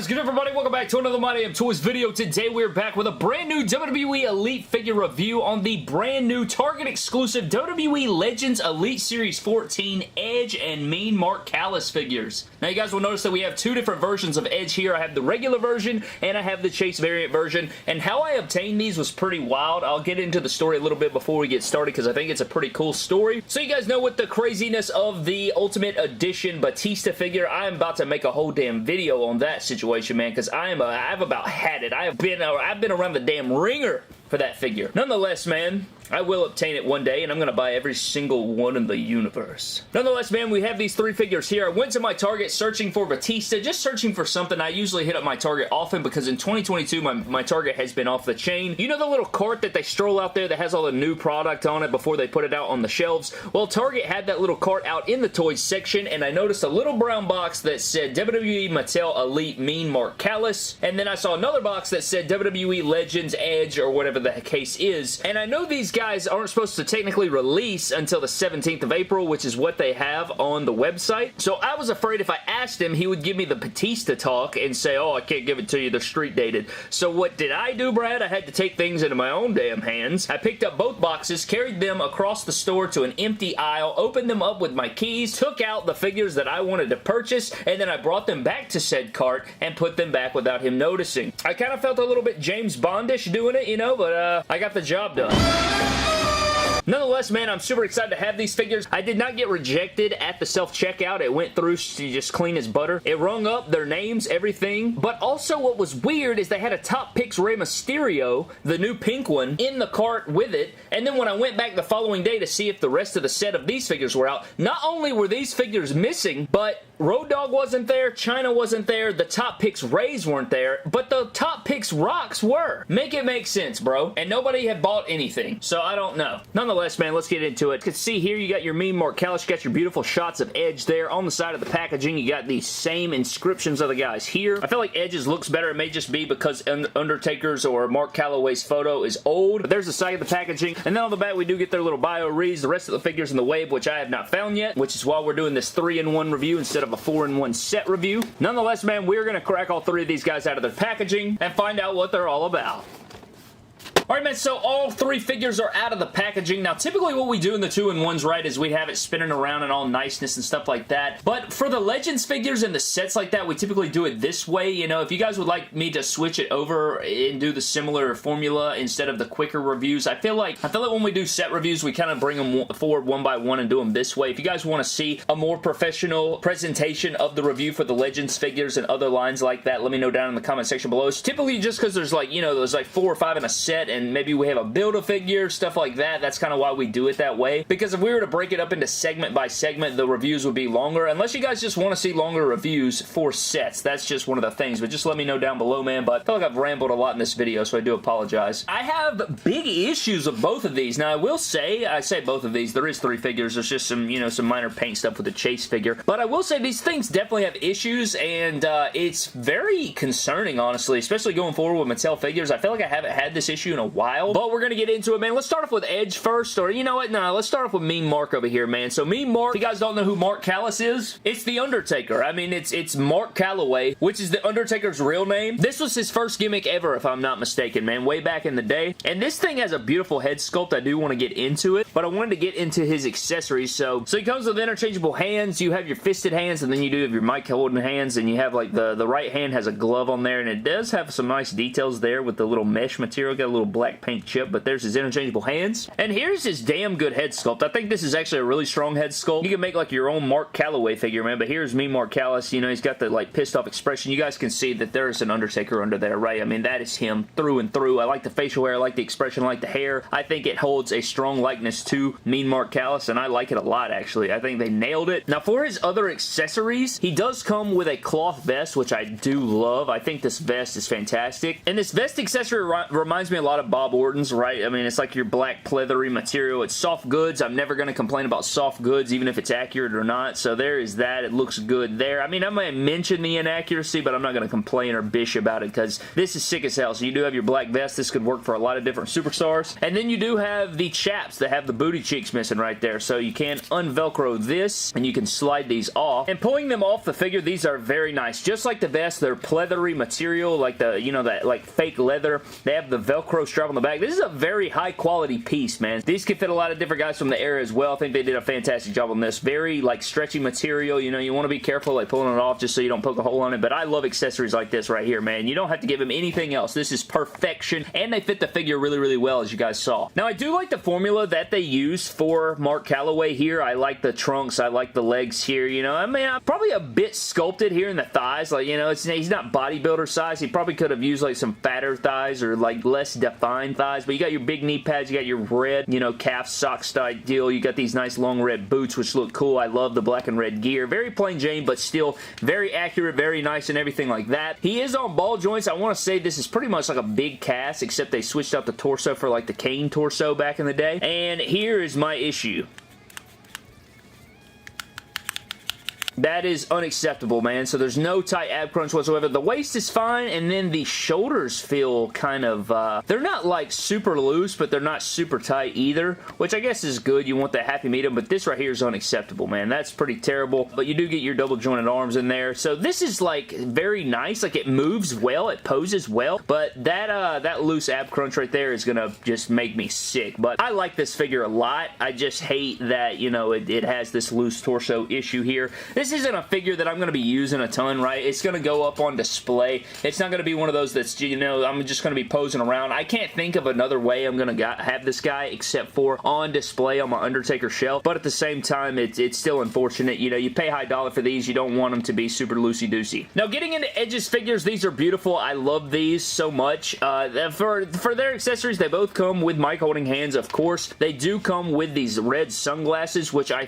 is good, everybody? Welcome back to another My Damn Toys video. Today we're back with a brand new WWE Elite figure review on the brand new Target exclusive WWE Legends Elite Series 14 Edge and Mean Mark Callous figures. Now you guys will notice that we have two different versions of Edge here. I have the regular version and I have the Chase variant version, and how I obtained these was pretty wild. I'll get into the story a little bit before we get started because I think it's a pretty cool story. So you guys know, with the craziness of the Ultimate Edition Batista figure, I am about to make a whole damn video on that situation, man, because I've about had it. I've been around the damn ringer for that figure. Nonetheless, man, I will obtain it one day, and I'm going to buy every single one in the universe. Nonetheless, man, we have these three figures here. I went to my Target searching for Batista, just searching for something. I usually hit up my Target often because in 2022, my Target has been off the chain. You know the little cart that they stroll out there that has all the new product on it before they put it out on the shelves? Well, Target had that little cart out in the toys section, and I noticed a little brown box that said WWE Mattel Elite Mean Mark Callous, and then I saw another box that said WWE Legends Edge or whatever the case is, and I know these guys aren't supposed to technically release until the 17th of April, which is what they have on the website. So I was afraid if I asked him, he would give me the Batista talk and say, oh, I can't give it to you, they're street dated. So what did I do, Brad? I had to take things into my own damn hands. I picked up both boxes, carried them across the store to an empty aisle, opened them up with my keys, took out the figures that I wanted to purchase, and then I brought them back to said cart and put them back without him noticing. I kind of felt a little bit James Bondish doing it, you know, but I got the job done. Nonetheless, man, I'm super excited to have these figures. I did not get rejected at the self-checkout. It went through just clean as butter. It rung up their names, everything. But also what was weird is they had a Top Picks Rey Mysterio, the new pink one, in the cart with it. And then when I went back the following day to see if the rest of the set of these figures were out, not only were these figures missing, but Road Dogg wasn't there, China wasn't there, the Top Picks Rays weren't there, but the Top Picks Rocks were. Make it make sense, bro. And nobody had bought anything, so I don't know. Nonetheless, man, let's get into it. You can see here you got your Mean Mark Callous, you got your beautiful shots of Edge there. On the side of the packaging, you got these same inscriptions of the guys here. I feel like Edge's looks better. It may just be because Undertaker's or Mark Calloway's photo is old. But there's the side of the packaging, and then on the back we do get their little bio reads. The rest of the figures in the wave, which I have not found yet, which is why we're doing this 3-in-1 review instead of a 4-in-1 set review. Nonetheless, man, we're going to crack all three of these guys out of their packaging and find out what they're all about. Alright, man, so all three figures are out of the packaging. Now, typically what we do in the 2-in-1s, right, is we have it spinning around and all niceness and stuff like that. But for the Legends figures and the sets like that, we typically do it this way. You know, if you guys would like me to switch it over and do the similar formula instead of the quicker reviews, I feel like when we do set reviews, we kind of bring them forward one by one and do them this way. If you guys want to see a more professional presentation of the review for the Legends figures and other lines like that, let me know down in the comment section below. It's typically just because there's like, you know, there's like 4 or 5 in a set, and maybe we have a Build-A-Figure, stuff like that. That's kind of why we do it that way. Because if we were to break it up into segment by segment, the reviews would be longer. Unless you guys just want to see longer reviews for sets. That's just one of the things. But just let me know down below, man. But I feel like I've rambled a lot in this video, so I do apologize. I have big issues with both of these. Now, I say both of these. There is 3 figures. There's just some, you know, some minor paint stuff with the Chase figure. But I will say these things definitely have issues, and it's very concerning, honestly, especially going forward with Mattel figures. I feel like I haven't had this issue in a while. But we're going to get into it, man. Let's start off with Edge first, or you know what? Nah, let's start off with Mean Mark over here, man. So Mean Mark, if you guys don't know who Mark Callous is, it's The Undertaker. I mean, it's Mark Calloway, which is The Undertaker's real name. This was his first gimmick ever, if I'm not mistaken, man, way back in the day. And this thing has a beautiful head sculpt. I do want to get into it, but I wanted to get into his accessories. So he comes with interchangeable hands. You have your fisted hands, and then you do have your mic holding hands, and you have like the right hand has a glove on there, and it does have some nice details there with the little mesh material. Got a little black paint chip, but there's his interchangeable hands. And here's his damn good head sculpt. I think this is actually a really strong head sculpt. You can make like your own Mark Calloway figure, man, but here's Mean Mark Callous. You know, he's got the like pissed off expression. You guys can see that there's an Undertaker under there, right? I mean, that is him through and through. I like the facial hair, I like the expression, I like the hair. I think it holds a strong likeness to Mean Mark Callous, and I like it a lot, actually. I think they nailed it. Now, for his other accessories, he does come with a cloth vest, which I do love. I think this vest is fantastic. And this vest accessory reminds me a lot of Bob Orton's, right? I mean, it's like your black pleathery material. It's soft goods. I'm never going to complain about soft goods, even if it's accurate or not. So there is that. It looks good there. I mean, I might mention the inaccuracy, but I'm not going to complain or bish about it because this is sick as hell. So you do have your black vest. This could work for a lot of different superstars. And then you do have the chaps that have the booty cheeks missing right there. So you can unvelcro this and you can slide these off. And pulling them off the figure, these are very nice. Just like the vest, they're pleathery material, like the, you know, that like fake leather. They have the Velcro strap on the back. This is a very high quality piece, man. These could fit a lot of different guys from the era as well. I think they did a fantastic job on this. Very like stretchy material. You know, you want to be careful like pulling it off just so you don't poke a hole on it. But I love accessories like this right here, man. You don't have to give him anything else. This is perfection. And they fit the figure really, really well, as you guys saw. Now, I do like the formula that they use for Mark Calloway here. I like the trunks. I like the legs here. You know, I mean, probably a bit sculpted here in the thighs. Like, you know, he's not bodybuilder size. He probably could have used like some fatter thighs or like less defined thighs. But you got your big knee pads. You got your red, you know, calf sock style deal. You got these nice long red boots, which look cool. I love the black and red gear. Very plain Jane, but still very accurate, very nice, and everything like that. He is on ball joints. I want to say this is pretty much like a big cast, except they switched out the torso for like the Kane torso back in the day. And here is my issue. That is unacceptable, man. So there's no tight ab crunch whatsoever. The waist is fine, and then the shoulders feel kind of, they're not like super loose, but they're not super tight either, which I guess is good. You want that happy medium, but this right here is unacceptable, man. That's pretty terrible, but you do get your double jointed arms in there. So this is like very nice. Like it moves well, it poses well, but that loose ab crunch right there is gonna just make me sick. But I like this figure a lot. I just hate that, you know, it has this loose torso issue here. This isn't a figure that I'm going to be using a ton, right? It's going to go up on display. It's not going to be one of those that's, you know, I'm just going to be posing around. I can't think of another way I'm going to have this guy except for on display on my Undertaker shelf. But at the same time, it's still unfortunate. You know, you pay high dollar for these. You don't want them to be super loosey-goosey. Now, getting into Edge's figures, these are beautiful. I love these so much. For their accessories, they both come with mic holding hands, of course. They do come with these red sunglasses, which I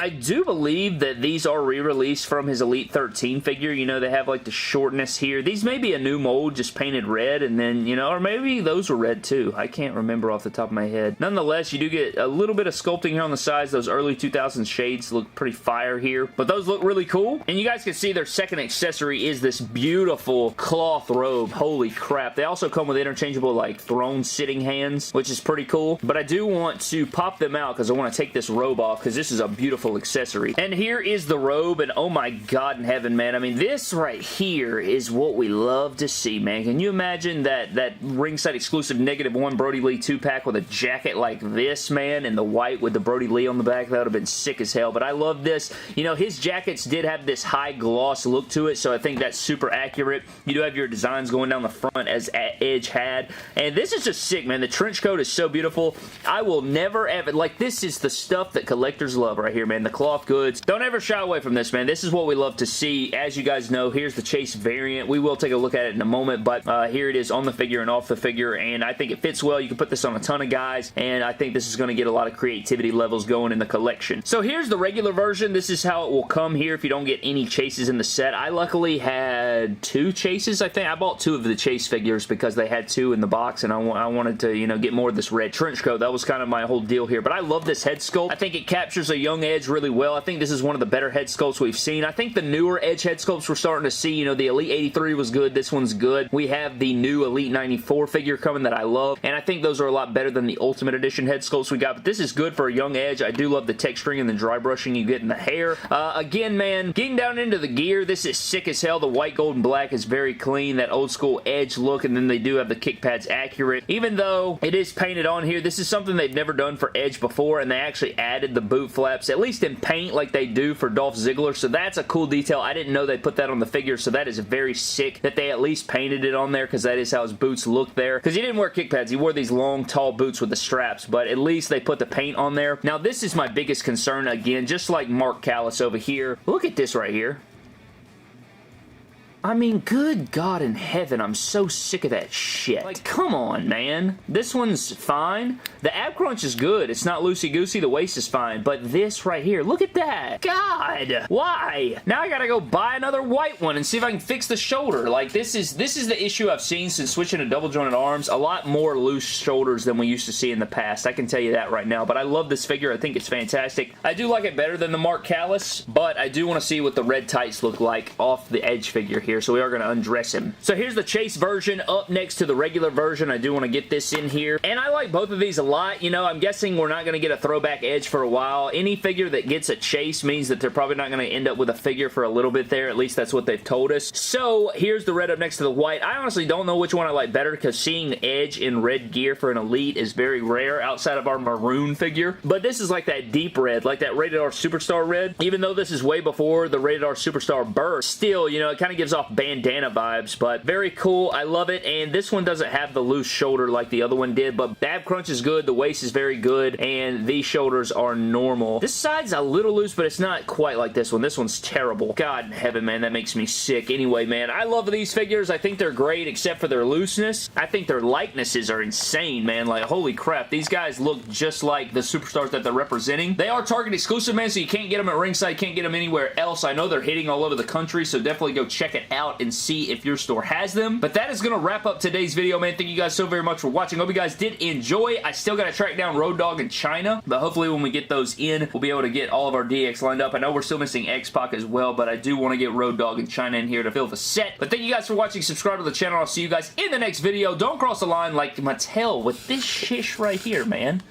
do believe that these are re-released from his Elite 13 figure. You know, they have like the shortness here. These may be a new mold, just painted red, and then, you know, or maybe those were red too. I can't remember off the top of my head. Nonetheless, you do get a little bit of sculpting here on the sides. Those early 2000s shades look pretty fire here, but those look really cool. And you guys can see their second accessory is this beautiful cloth robe. Holy crap. They also come with interchangeable like throne sitting hands, which is pretty cool. But I do want to pop them out because I want to take this robe off because this is a beautiful accessory. And here is the robe, and oh my god in heaven, man. I mean, this right here is what we love to see, man. Can you imagine that ringside exclusive -1 Brody Lee 2-pack with a jacket like this, man, and the white with the Brody Lee on the back? That would have been sick as hell, but I love this. You know, his jackets did have this high gloss look to it, so I think that's super accurate. You do have your designs going down the front as Edge had, and this is just sick, man. The trench coat is so beautiful. I will never ever, like, this is the stuff that collectors love right here, man. The cloth goods. Don't ever shy away from this, man. This is what we love to see. As you guys know, here's the Chase variant. We will take a look at it in a moment, but here it is on the figure and off the figure, and I think it fits well. You can put this on a ton of guys, and I think this is going to get a lot of creativity levels going in the collection. So here's the regular version. This is how it will come here if you don't get any Chases in the set. I luckily had 2 Chases, I think. I bought 2 of the Chase figures because they had 2 in the box, and I wanted to, you know, get more of this red trench coat. That was kind of my whole deal here, but I love this head sculpt. I think it captures a young Edge really well. I think this is one of the better head sculpts we've seen. I think the newer Edge head sculpts we're starting to see, you know, the Elite 83 was good. This one's good. We have the new Elite 94 figure coming that I love, and I think those are a lot better than the Ultimate Edition head sculpts we got, but this is good for a young Edge. I do love the texturing and the dry brushing you get in the hair. Again, man, getting down into the gear, this is sick as hell. The white, gold, and black is very clean, that old school Edge look, and then they do have the kick pads accurate. Even though it is painted on here, this is something they've never done for Edge before, and they actually added the boot flaps, at least in paint, like they do for Dolph Ziggler, so that's a cool detail. I didn't know they put that on the figure, so that is very sick that they at least painted it on there, because that is how his boots look there. Because he didn't wear kick pads, he wore these long, tall boots with the straps, but at least they put the paint on there. Now, this is my biggest concern, again, just like Mark Callous over here. Look at this right here. I mean, good God in heaven, I'm so sick of that shit. Like, come on, man. This one's fine. The ab crunch is good. It's not loosey-goosey. The waist is fine. But this right here, look at that. God, why? Now I gotta go buy another white one and see if I can fix the shoulder. Like, this is the issue I've seen since switching to double jointed arms. A lot more loose shoulders than we used to see in the past. I can tell you that right now. But I love this figure. I think it's fantastic. I do like it better than the Mark Callous, but I do want to see what the red tights look like off the Edge figure here, so we are going to undress him. So here's the Chase version up next to the regular version. I do want to get this in here, and I like both of these a lot. You know, I'm guessing we're not going to get a throwback Edge for a while. Any figure that gets a Chase means that they're probably not going to end up with a figure for a little bit there. At least that's what they've told us. So here's the red up next to the white. I honestly don't know which one I like better, because seeing the Edge in red gear for an Elite is very rare outside of our maroon figure, but this is like that deep red, like that Rated R Superstar red. Even though this is way before the Rated R Superstar burst, still, you know, it kind of gives off bandana vibes, but very cool. I love it, and this one doesn't have the loose shoulder like the other one did, but the ab crunch is good, the waist is very good, and these shoulders are normal. This side's a little loose, but it's not quite like this one. This one's terrible. God in heaven, man, that makes me sick. Anyway, man, I love these figures. I think they're great, except for their looseness. I think their likenesses are insane, man. Like, holy crap, these guys look just like the superstars that they're representing. They are Target exclusive, man, so you can't get them at ringside, can't get them anywhere else. I know they're hitting all over the country, so definitely go check it out and see if your store has them. But that is going to wrap up today's video, man. Thank you guys so very much for watching. Hope you guys did enjoy. I still got to track down Road Dogg in China, but hopefully when we get those in, we'll be able to get all of our DX lined up. I know we're still missing X-Pac as well, but I do want to get Road Dogg in China in here to fill the set. But thank you guys for watching. Subscribe to the channel. I'll see you guys in the next video. Don't cross the line like Mattel with this shish right here, man.